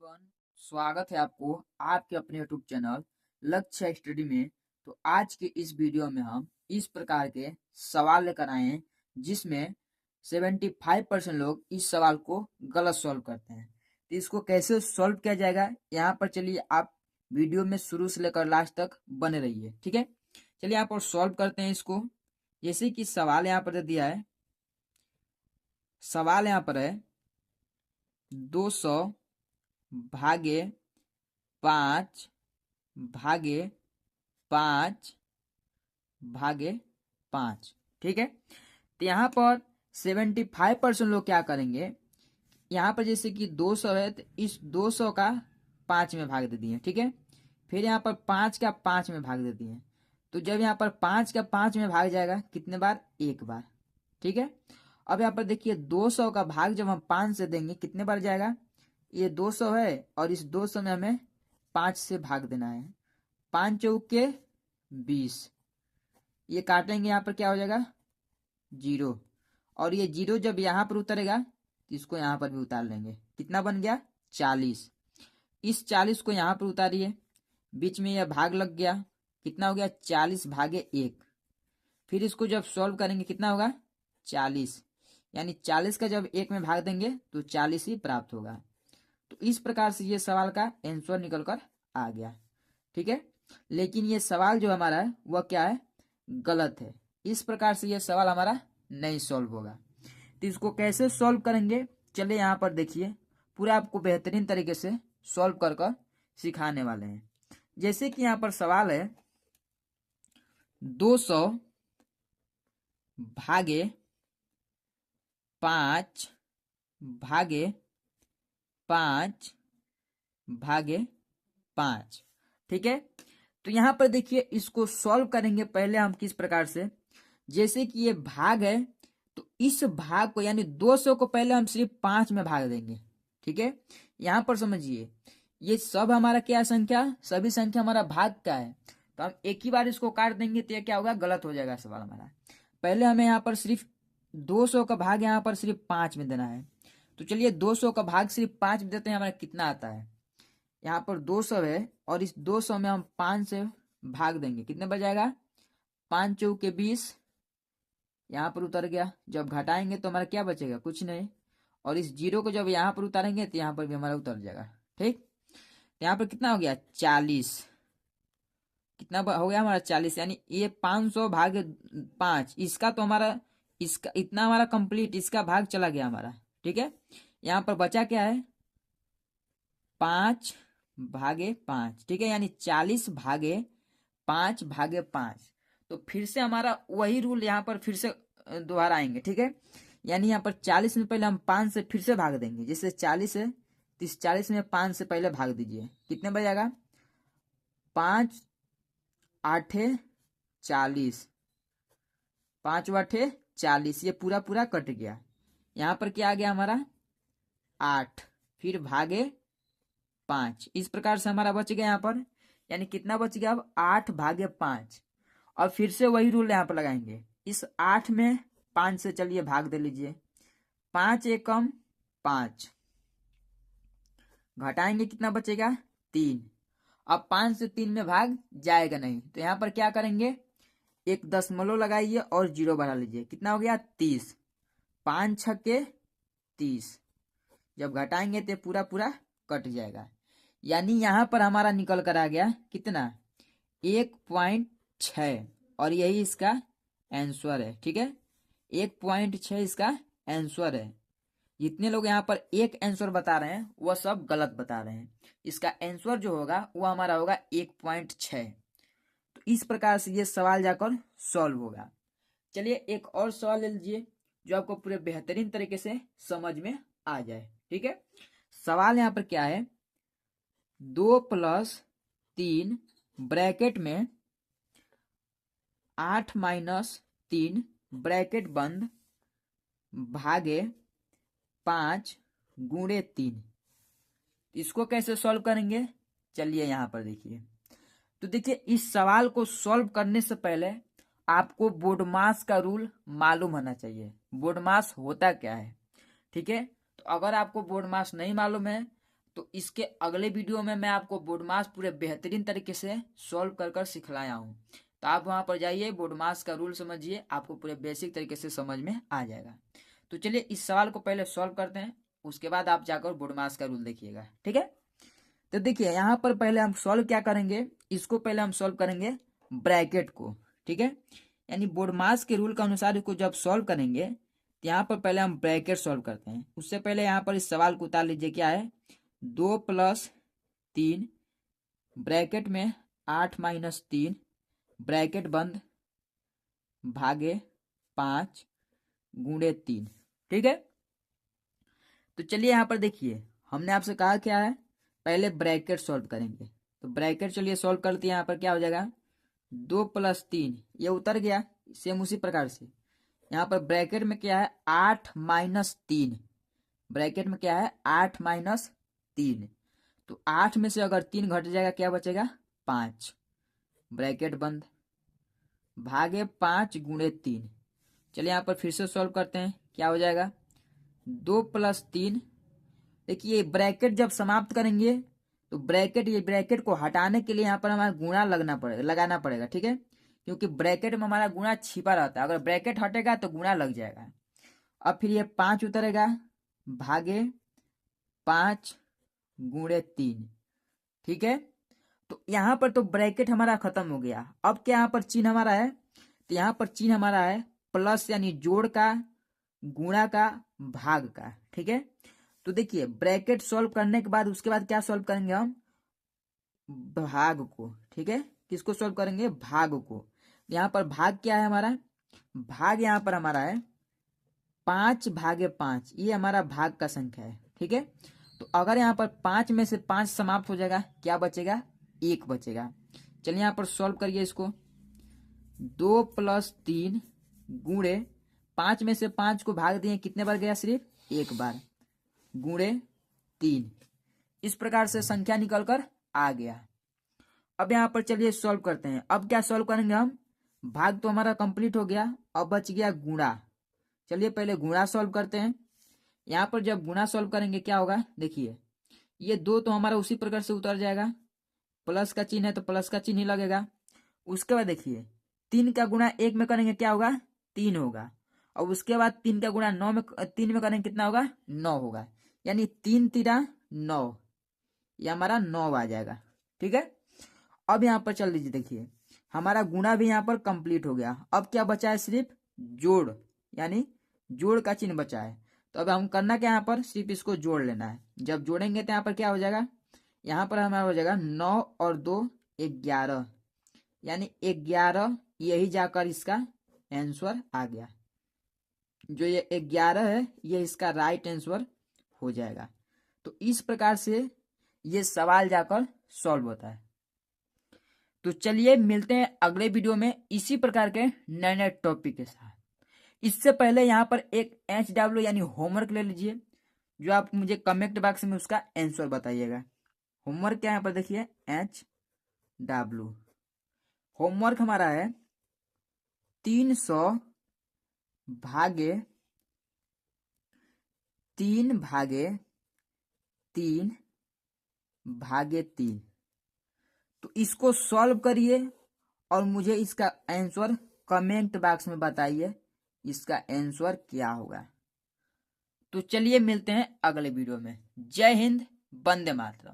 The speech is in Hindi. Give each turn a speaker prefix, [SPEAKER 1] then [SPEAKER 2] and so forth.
[SPEAKER 1] एवरीवन, स्वागत है आपको आपके अपने यूट्यूब चैनल लक्ष्य स्टडी में। तो आज के इस वीडियो में हम इस प्रकार के सवाल लेकर आए हैं जिसमें 75% लोग इस सवाल को गलत सॉल्व करते हैं। तो इसको कैसे सॉल्व किया जाएगा, यहाँ पर चलिए आप वीडियो में शुरू से लेकर लास्ट तक बने रहिए। ठीक है, चलिए यहाँ पर सॉल्व करते हैं इसको। जैसे कि सवाल यहाँ पर दिया है, सवाल यहाँ पर है 200 भागे 5 भागे 5 भागे 5। ठीक है, तो यहाँ पर 75% लोग क्या करेंगे, यहाँ पर जैसे कि 200 है तो इस 200 का 5 में भाग दे दिए। ठीक है, फिर यहाँ पर 5 का 5 में भाग दे दिए। तो जब यहाँ पर 5 का 5 में भाग जाएगा कितने बार, एक बार। ठीक है, अब यहाँ पर देखिए 200 का भाग जब हम 5 से देंगे कितने बार जाएगा, ये 200 है और इस 200 में हमें 5 से भाग देना है। 5 चौके 20, ये काटेंगे यहाँ पर क्या हो जाएगा, 0। और ये 0 जब यहाँ पर उतरेगा तो इसको यहाँ पर भी उतार लेंगे। कितना बन गया, 40। इस 40 को यहाँ पर उतारिए, बीच में यह भाग लग गया, कितना हो गया 40 भागे 1। फिर इसको जब सॉल्व करेंगे कितना होगा 40, यानी 40 का जब 1 में भाग देंगे तो 40 ही प्राप्त होगा। तो इस प्रकार से ये सवाल का आंसर निकल कर आ गया। ठीक है, लेकिन ये सवाल जो हमारा है वह क्या है, गलत है। इस प्रकार से ये सवाल हमारा नहीं सॉल्व होगा। तो इसको कैसे सॉल्व करेंगे, चलिए यहाँ पर देखिए, पूरा आपको बेहतरीन तरीके से सॉल्व कर कर सिखाने वाले हैं। जैसे कि यहाँ पर सवाल है 200 भागे 5 भागे 5 भागे 5। ठीक है, तो यहाँ पर देखिए इसको सॉल्व करेंगे पहले हम किस प्रकार से, जैसे कि ये भाग है तो इस भाग को यानी 200 को पहले हम सिर्फ 5 में भाग देंगे। ठीक है, यहाँ पर समझिए ये सब हमारा क्या संख्या, सभी संख्या हमारा भाग का है, तो हम एक ही बार इसको काट देंगे तो ये क्या होगा, गलत हो जाएगा सवाल हमारा। पहले हमें यहाँ पर सिर्फ 200 का भाग यहाँ पर सिर्फ 5 में देना है। तो चलिए 200 का भाग सिर्फ 5 में देते हैं, हमारा कितना आता है, यहाँ पर 200 है और इस 200 में हम 5 से भाग देंगे, कितने बच जाएगा, 5 चौके 20, यहाँ पर उतर गया। जब घटाएंगे तो हमारा क्या बचेगा, कुछ नहीं। और इस 0 को जब यहाँ पर उतारेंगे तो यहाँ पर भी हमारा उतर जाएगा। ठीक, तो यहाँ पर कितना हो गया 40, कितना हो गया हमारा 40, यानी ये 500 भागे 5, इसका तो हमारा इसका इतना हमारा कंप्लीट, इसका भाग चला गया हमारा। ठीक है, यहाँ पर बचा क्या है 5 भागे 5। ठीक है, यानी 40 भागे 5 भागे 5। तो फिर से हमारा वही रूल यहाँ पर फिर से दोबारा आएंगे। ठीक है, यानी यहाँ पर 40 में पहले हम 5 से फिर से भाग देंगे, जैसे 40 है तो इस 40 में 5 से पहले भाग दीजिए, कितने बचेगा 5 आठे 40, 5 आठे 40, ये पूरा पूरा कट गया। यहाँ पर क्या आ गया हमारा 8, फिर भागे 5। इस प्रकार से हमारा बच गया यहाँ पर, यानी कितना बच गया अब 8 भागे 5। और फिर से वही रूल यहाँ पर लगाएंगे, इस 8 में 5 से चलिए भाग दे लीजिए, 5 एकम 5, घटाएंगे कितना बचेगा 3। अब 5 से 3 में भाग जाएगा नहीं, तो यहाँ पर क्या करेंगे, एक दशमलव लगाइए और 0 बढ़ा लीजिए, कितना हो गया 30। 5 छक्के 30, जब घटाएंगे तो पूरा पूरा कट जाएगा। यानी यहाँ पर हमारा निकल कर आ गया कितना 1.6, और यही इसका आंसर है। ठीक है, 1.6 इसका आंसर है। जितने लोग यहाँ पर एक आंसर बता रहे हैं वह सब गलत बता रहे हैं। इसका आंसर जो होगा वो हमारा होगा 1.6। तो इस प्रकार से ये सवाल जाकर सॉल्व होगा। चलिए एक और सवाल ले लीजिए जो आपको पूरे बेहतरीन तरीके से समझ में आ जाए। ठीक है, सवाल यहाँ पर क्या है, 2 + 3 ब्रैकेट में 8 - 3 ब्रैकेट बंद भागे 5 गुणे 3। इसको कैसे सॉल्व करेंगे, चलिए यहाँ पर देखिए। तो देखिए इस सवाल को सॉल्व करने से पहले आपको बोडमास का रूल मालूम होना चाहिए, बोडमास होता क्या है। ठीक है, तो अगर आपको बोडमास नहीं मालूम है तो इसके अगले वीडियो में मैं आपको बोडमास पूरे बेहतरीन तरीके से सॉल्व कर कर सिखलाया हूँ। तो आप वहाँ पर जाइए, बोडमास का रूल समझिए, आपको पूरे बेसिक तरीके से समझ में आ जाएगा। तो चलिए इस सवाल को पहले सॉल्व करते हैं, उसके बाद आप जाकर बोडमास का रूल देखिएगा। ठीक है, तो देखिए यहाँ पर पहले हम सॉल्व क्या करेंगे, इसको पहले हम सॉल्व करेंगे ब्रैकेट को। ठीक है, यानी बोडमास के रूल के अनुसार इसको जब सॉल्व करेंगे तो यहाँ पर पहले हम ब्रैकेट सॉल्व करते हैं। उससे पहले यहाँ पर इस सवाल को उतार लीजिए, क्या है 2 + 3 ब्रैकेट में 8 - 3 ब्रैकेट बंद भागे 5 गुणे 3। ठीक है, तो चलिए यहाँ पर देखिए, हमने आपसे कहा क्या है, पहले ब्रैकेट सॉल्व करेंगे। तो ब्रैकेट चलिए सॉल्व करते हैं। यहाँ पर क्या हो जाएगा 2 + 3, ये उतर गया। सेम उसी प्रकार से यहाँ पर ब्रैकेट में क्या है 8 - 3, ब्रैकेट में क्या है 8 - 3। तो 8 में से अगर 3 घट जाएगा क्या बचेगा 5 ब्रैकेट बंद भागे 5 गुणे 3। चलिए यहाँ पर फिर से सॉल्व करते हैं, क्या हो जाएगा 2 + 3। देखिए ब्रैकेट जब समाप्त करेंगे तो ये ब्रैकेट को हटाने के लिए यहाँ पर हमारा गुणा लगाना पड़ेगा। ठीक है, क्योंकि ब्रैकेट में हमारा गुणा छिपा रहता है, अगर ब्रैकेट हटेगा तो गुणा लग जाएगा। अब फिर ये 5 उतरेगा भागे 5 गुणे 3। ठीक है, तो यहाँ पर तो ब्रैकेट हमारा खत्म हो गया। अब क्या यहाँ पर चिन्ह हमारा है, तो यहाँ पर चिन्ह हमारा है प्लस, यानी जोड़ का, गुणा का, भाग का। ठीक है, तो देखिए ब्रैकेट सॉल्व करने के बाद उसके बाद क्या सॉल्व करेंगे हम, भाग को। ठीक है, किसको सॉल्व करेंगे, भाग को। यहाँ पर भाग क्या है हमारा, भाग यहाँ पर हमारा है 5 भागे 5, ये हमारा भाग का संख्या है। ठीक है, तो अगर यहाँ पर 5 में से 5 समाप्त हो जाएगा, क्या बचेगा 1 बचेगा। चलिए यहाँ पर सॉल्व करिए इसको, 2 + 3 गुणे 5 में से 5 को भाग दिए, कितने बार गया सिर्फ 1 बार, गुणे 3। इस प्रकार से संख्या निकलकर आ गया। अब यहाँ पर चलिए सॉल्व करते हैं। अब क्या सॉल्व करेंगे हम, भाग तो हमारा कंप्लीट हो गया, अब बच गया गुणा। चलिए पहले गुणा सॉल्व करते हैं। यहाँ पर जब गुणा सॉल्व करेंगे क्या होगा, देखिए ये 2 तो हमारा उसी प्रकार से उतर जाएगा, प्लस का चिन्ह है तो प्लस का चिन्ह ही लगेगा। उसके बाद देखिए 3 का गुणा 1 में करेंगे क्या होगा 3 होगा, और उसके बाद 3 का गुणा 3 में करेंगे कितना होगा 9 होगा, यानी 3 × 9, ये हमारा 9 आ जाएगा। ठीक है, अब यहाँ पर चल लीजिए, देखिए हमारा गुणा भी यहाँ पर कंप्लीट हो गया। अब क्या बचा है, सिर्फ जोड़, यानी जोड़ का चिन्ह बचा है। तो अब हम करना क्या, यहाँ पर सिर्फ इसको जोड़ लेना है। जब जोड़ेंगे तो यहाँ पर क्या हो जाएगा, यहाँ पर हमारा हो जाएगा 9 और 2 11, यानी 11, यही जाकर इसका आंसर आ गया। जो ये 11 है ये इसका राइट आंसर हो जाएगा। तो इस प्रकार से ये सवाल जाकर सॉल्व होता है। तो चलिए मिलते हैं अगले वीडियो में इसी प्रकार के नए नए टॉपिक के साथ। इससे पहले यहाँ पर एक HW यानी होमवर्क ले लीजिए, जो आप मुझे कमेंट बॉक्स में उसका आंसर बताइएगा। होमवर्क क्या, यहाँ पर देखिए HW होमवर्क हमारा है 300 भागे 3 भागे 3 भागे 3। तो इसको सॉल्व करिए और मुझे इसका आंसर कमेंट बॉक्स में बताइए, इसका आंसर क्या होगा। तो चलिए मिलते हैं अगले वीडियो में। जय हिंद, वंदे मातरम।